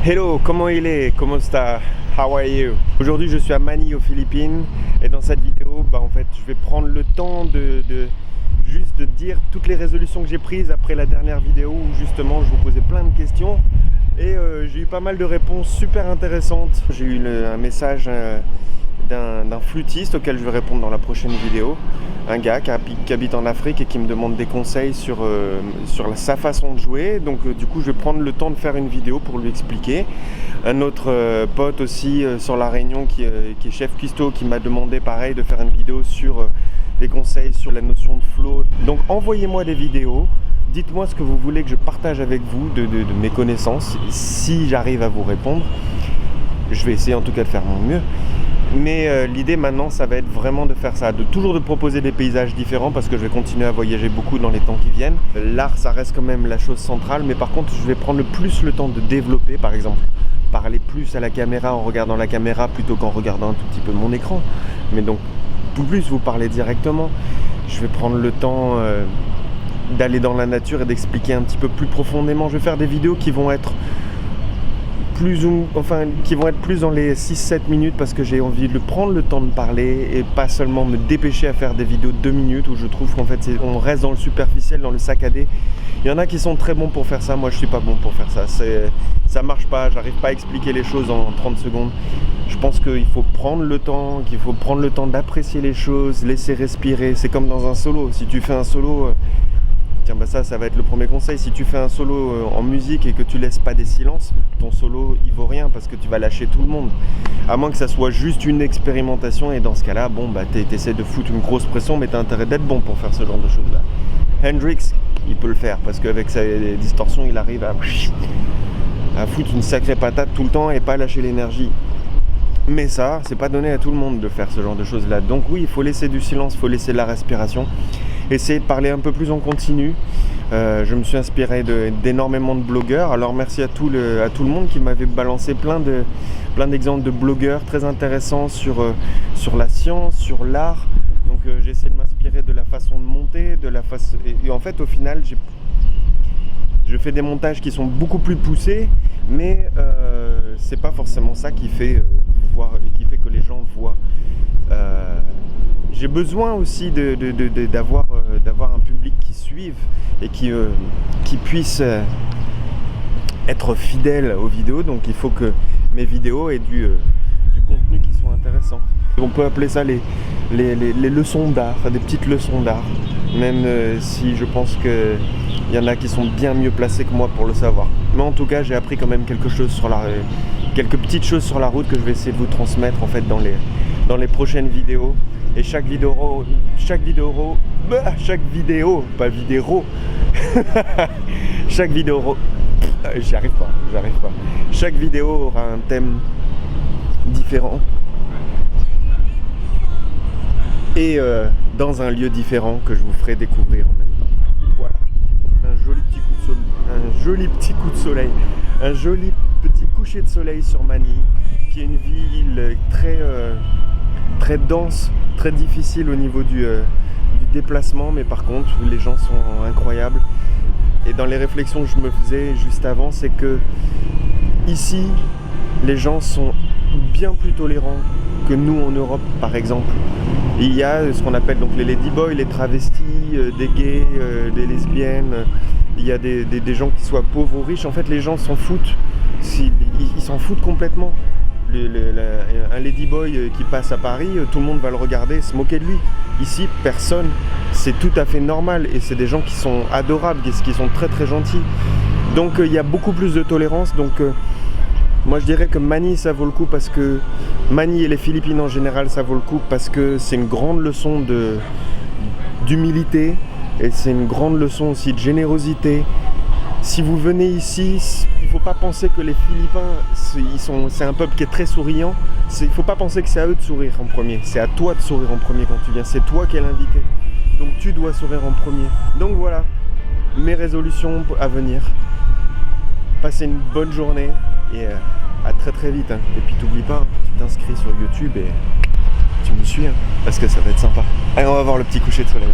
Hello, comment il est? Comment está? How are you? Aujourd'hui, je suis à Manille aux Philippines et dans cette vidéo, en fait, je vais prendre le temps juste de dire toutes les résolutions que j'ai prises après la dernière vidéo où justement je vous posais plein de questions et j'ai eu pas mal de réponses super intéressantes. J'ai eu un message d'un flûtiste auquel je vais répondre dans la prochaine vidéo. Un gars qui habite en Afrique et qui me demande des conseils sur sa façon de jouer. Donc du coup je vais prendre le temps de faire une vidéo pour lui expliquer. Un autre pote aussi sur la Réunion qui est chef cuistot qui m'a demandé pareil de faire une vidéo sur des conseils sur la notion de flow. Donc envoyez-moi des vidéos. Dites-moi ce que vous voulez que je partage avec vous de mes connaissances. Si j'arrive à vous répondre, je vais essayer en tout cas de faire mon mieux. Mais l'idée maintenant, ça va être vraiment de faire ça, toujours de proposer des paysages différents parce que je vais continuer à voyager beaucoup dans les temps qui viennent. L'art, ça reste quand même la chose centrale, mais par contre, je vais prendre le temps de développer, par exemple, parler plus à la caméra en regardant la caméra plutôt qu'en regardant un tout petit peu mon écran. Mais donc, tout plus vous parler directement. Je vais prendre le temps d'aller dans la nature et d'expliquer un petit peu plus profondément. Je vais faire des vidéos qui vont être plus dans les 6-7 minutes parce que j'ai envie de prendre le temps de parler et pas seulement me dépêcher à faire des vidéos de 2 minutes où je trouve qu'en fait on reste dans le superficiel, dans le saccadé. Il y en a qui sont très bons pour faire ça, moi je suis pas bon pour faire ça. Ça marche pas, j'arrive pas à expliquer les choses en 30 secondes. Je pense qu'il faut prendre le temps, d'apprécier les choses, laisser respirer. C'est comme dans un solo, si tu fais un solo... ça va être le premier conseil. Si tu fais un solo en musique et que tu laisses pas des silences, ton solo il vaut rien parce que tu vas lâcher tout le monde. À moins que ça soit juste une expérimentation et dans ce cas-là, t'essaies de foutre une grosse pression, mais t'as intérêt d'être bon pour faire ce genre de choses-là. Hendrix, il peut le faire parce qu'avec sa distorsion, il arrive à foutre une sacrée patate tout le temps et pas lâcher l'énergie. Mais ça, c'est pas donné à tout le monde de faire ce genre de choses-là. Donc oui, il faut laisser du silence, il faut laisser de la respiration. Essayer de parler un peu plus en continu. Je me suis inspiré d'énormément de blogueurs. Alors merci à tout le monde qui m'avait balancé plein d'exemples de blogueurs très intéressants sur la science, sur l'art. Donc j'ai essayé de m'inspirer de la façon de monter, et en fait au final je fais des montages qui sont beaucoup plus poussés, mais c'est pas forcément ça qui fait que les gens voient. J'ai besoin aussi d'avoir un public qui suive et qui puisse être fidèle aux vidéos. Donc il faut que mes vidéos aient du contenu qui soit intéressant. On peut appeler ça les leçons d'art, des petites leçons d'art. Même si je pense qu'il y en a qui sont bien mieux placés que moi pour le savoir. Mais en tout cas, j'ai appris quand même quelques petites choses sur la route que je vais essayer de vous transmettre en fait dans les prochaines vidéos. Et chaque vidéo, chaque vidéo, chaque vidéo aura un thème différent et dans un lieu différent que je vous ferai découvrir en même temps. Voilà, un joli petit coucher de soleil sur Manille, qui est une ville très dense, très difficile au niveau du déplacement, mais par contre les gens sont incroyables. Et dans les réflexions que je me faisais juste avant, c'est que ici les gens sont bien plus tolérants que nous en Europe par exemple. Et il y a ce qu'on appelle donc les ladyboys, les travestis, des gays, des lesbiennes, il y a des gens qui soient pauvres ou riches. En fait les gens s'en foutent, ils s'en foutent complètement. Un ladyboy qui passe à Paris, tout le monde va le regarder et se moquer de lui. Ici, personne. C'est tout à fait normal et c'est des gens qui sont adorables, qui sont très très gentils. Donc il y a beaucoup plus de tolérance. Donc moi je dirais que Manille ça vaut le coup parce que Manille et les Philippines en général ça vaut le coup parce que c'est une grande leçon d'humilité et c'est une grande leçon aussi de générosité. Si vous venez ici, il ne faut pas penser que les Philippins, c'est un peuple qui est très souriant. Il ne faut pas penser que c'est à eux de sourire en premier. C'est à toi de sourire en premier quand tu viens. C'est toi qui es l'invité. Donc tu dois sourire en premier. Donc voilà, mes résolutions à venir. Passez une bonne journée et à très très vite. Et puis t'oublies pas, tu t'inscris sur YouTube et tu me suis parce que ça va être sympa. Allez, on va voir le petit coucher de soleil.